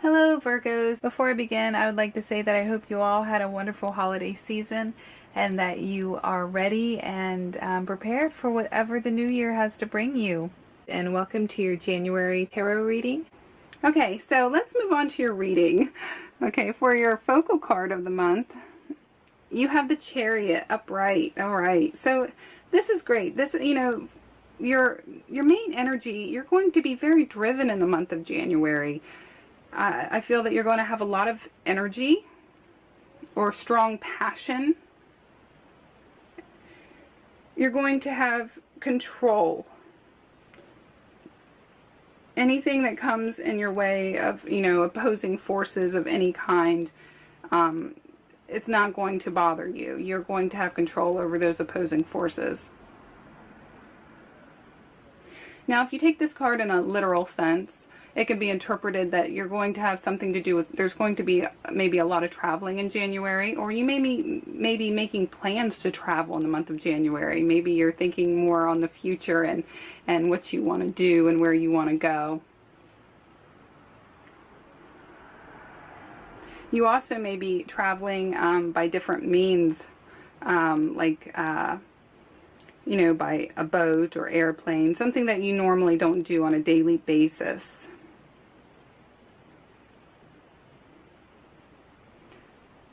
Hello Virgos. Before I begin, I would like to say that I hope you all had a wonderful holiday season and that you are ready and prepared for whatever the new year has to bring you. And welcome to your January tarot reading. Okay, so let's move on to your reading. Okay, for your focal card of the month, you have the Chariot upright. All right, so this is great. This, your main energy, you're going to be very driven in the month of January. I feel that you're going to have a lot of energy or strong passion. You're going to have control. Anything that comes in your way of, opposing forces of any kind, it's not going to bother you. You're going to have control over those opposing forces. Now, if you take this card in a literal sense, it can be interpreted that you're going to have something to do with, there's going to be maybe a lot of traveling in January, or you may be making plans to travel in the month of January. Maybe you're thinking more on the future and what you want to do and where you want to go. You also may be traveling by different means, by a boat or airplane, something that you normally don't do on a daily basis.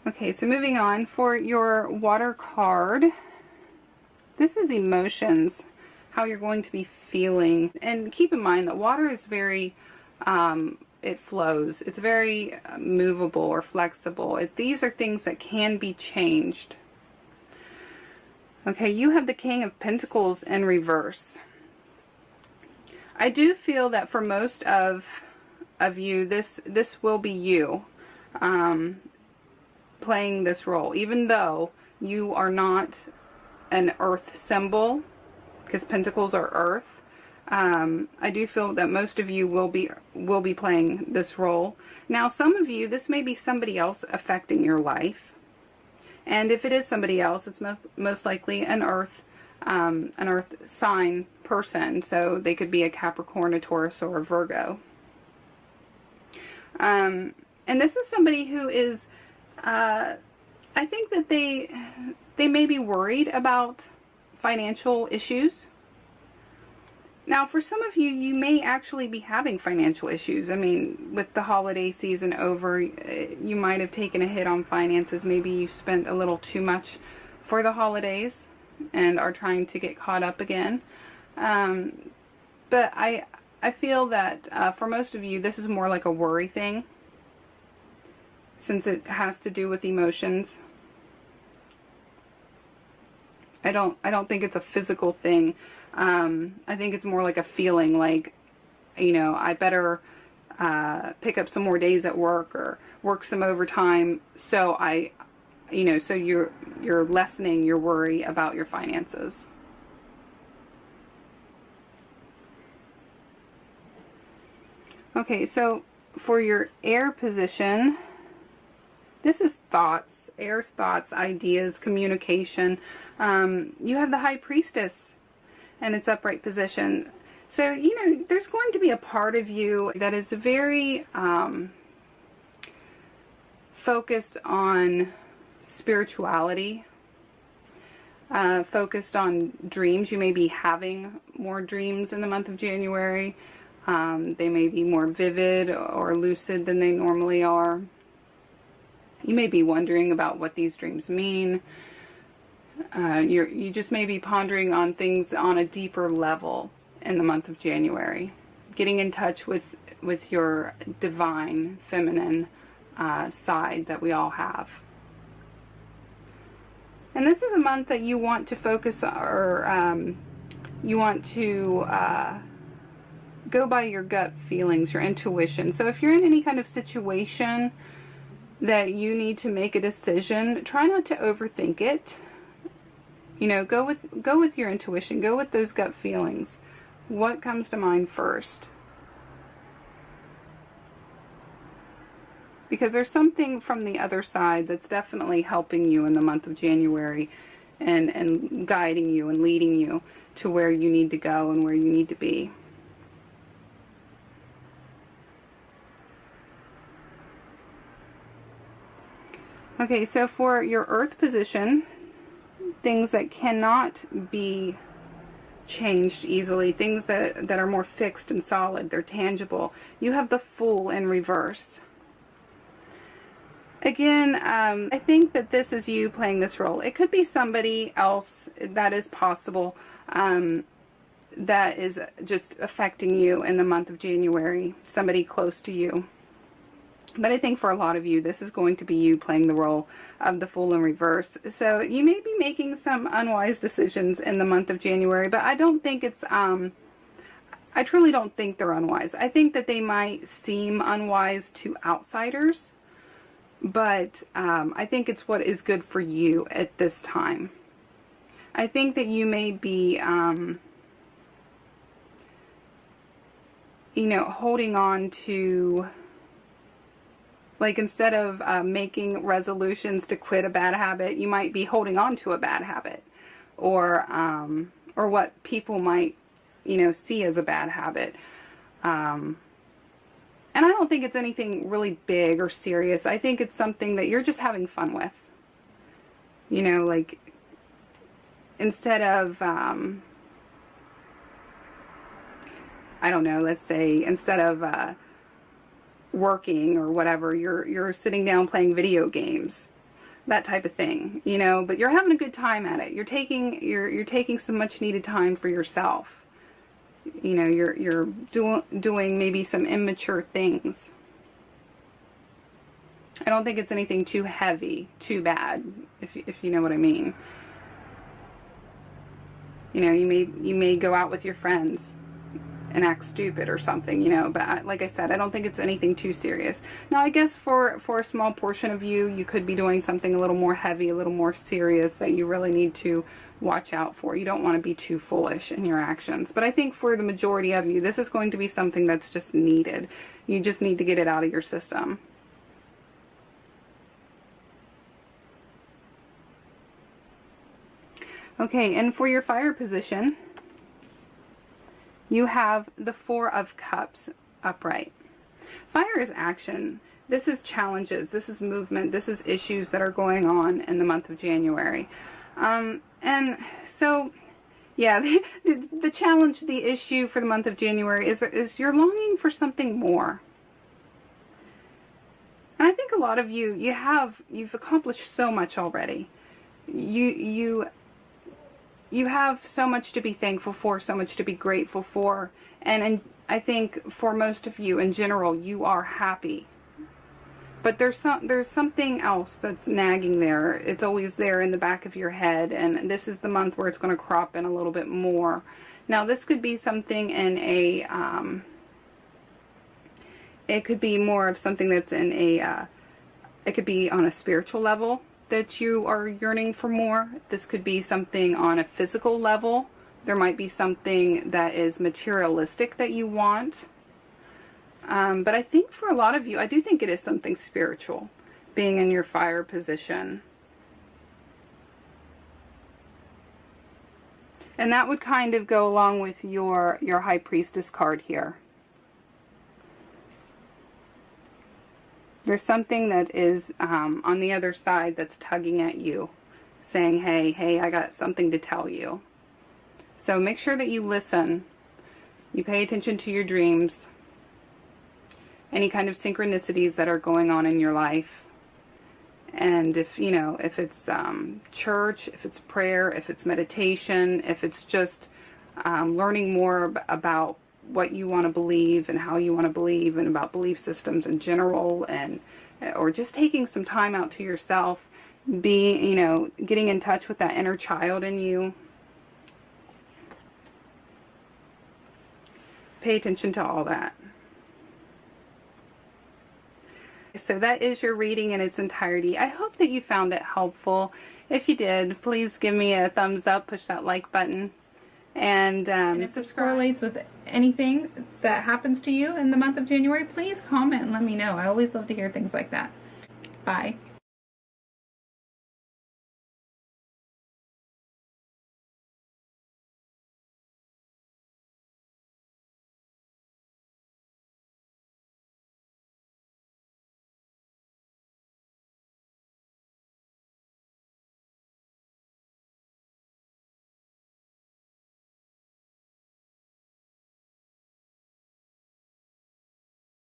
Okay, so moving on, for your water card, this is emotions, how you're going to be feeling. And keep in mind that water is very, it flows. It's very movable or flexible. These are things that can be changed. Okay, you have the King of Pentacles in reverse. I do feel that for most of you, this will be you playing this role, even though you are not an earth symbol, because pentacles are earth. I do feel that most of you will be playing this role. Now, some of you, this may be somebody else affecting your life. And if it is somebody else, it's most likely an earth sign person. So they could be a Capricorn, a Taurus, or a Virgo. And this is somebody who is, I think that they may be worried about financial issues. Now, for some of you, you may actually be having financial issues. I mean, with the holiday season over, you might have taken a hit on finances. Maybe you spent a little too much for the holidays and are trying to get caught up again. But I feel that for most of you, this is more like a worry thing, since it has to do with emotions. I don't think it's a physical thing. I think it's more like a feeling, like, I better pick up some more days at work or work some overtime, so so you're lessening your worry about your finances. Okay, so for your air position, this is thoughts, air's thoughts, ideas, communication. You have the High Priestess and its upright position. So, there's going to be a part of you that is very focused on spirituality, focused on dreams. You may be having more dreams in the month of January. They may be more vivid or lucid than they normally are. You may be wondering about what these dreams mean. You just may be pondering on things on a deeper level in the month of January. Getting in touch with your divine, feminine side that we all have. And this is a month that you want to focus, or you want to go by your gut feelings, your intuition. So if you're in any kind of situation that you need to make a decision, try not to overthink it. Go with your intuition. Go with those gut feelings. What comes to mind first? Because there's something from the other side that's definitely helping you in the month of January and guiding you and leading you to where you need to go and where you need to be. Okay, so for your earth position, things that cannot be changed easily, things that are more fixed and solid, they're tangible. You have the Fool in reverse. Again, I think that this is you playing this role. It could be somebody else, that is possible, that is just affecting you in the month of January, somebody close to you. But I think for a lot of you, this is going to be you playing the role of the Fool in reverse. So you may be making some unwise decisions in the month of January, but I don't think it's, I truly don't think they're unwise. I think that they might seem unwise to outsiders, but I think it's what is good for you at this time. I think that you may be, you know, holding on to, like, instead of making resolutions to quit a bad habit, you might be holding on to a bad habit, or what people might, you know, see as a bad habit. And I don't think it's anything really big or serious. I think it's something that you're just having fun with. You know, like, instead of, I don't know, let's say, instead of working or whatever, you're sitting down playing video games, that type of thing, you know, but you're having a good time at it. You're taking some much needed time for yourself. You know, you're doing maybe some immature things. I don't think it's anything too heavy, too bad, if you know what I mean. You know, you may go out with your friends and act stupid or something, you know, but like I said, I don't think it's anything too serious. Now, I guess for a small portion of you, you could be doing something a little more heavy, a little more serious that you really need to watch out for. You don't want to be too foolish in your actions. But I think for the majority of you, this is going to be something that's just needed. You just need to get it out of your system. Okay, and for your fire position, you have the Four of Cups upright. Fire is action. This is challenges. This is movement. This is issues that are going on in the month of January. And so, yeah, the challenge, the issue for the month of January is you're longing for something more. And I think a lot of you, you've accomplished so much already. You have so much to be thankful for, so much to be grateful for, and I think for most of you in general, you are happy. But there's something else that's nagging there. It's always there in the back of your head, and this is the month where it's going to crop in a little bit more. Now, this could be something in a, it could be more of something that's in a, it could be on a spiritual level that you are yearning for more. This could be something on a physical level. There might be something that is materialistic that you want. But I think for a lot of you, I do think it is something spiritual, being in your fire position. And that would kind of go along with your High Priestess card here. There's something that is on the other side that's tugging at you, saying, hey, I got something to tell you. So make sure that you listen. You pay attention to your dreams. Any kind of synchronicities that are going on in your life. And if, you know, if it's church, if it's prayer, if it's meditation, if it's just learning more about what you want to believe and how you want to believe, and about belief systems in general, and or just taking some time out to yourself, you know, getting in touch with that inner child in you. Pay attention to all that. So that is your reading in its entirety. I hope that you found it helpful. If you did, please give me a thumbs up, push that like button, and if this correlates with anything that happens to you in the month of January, please comment and let me know. I always love to hear things like that. Bye.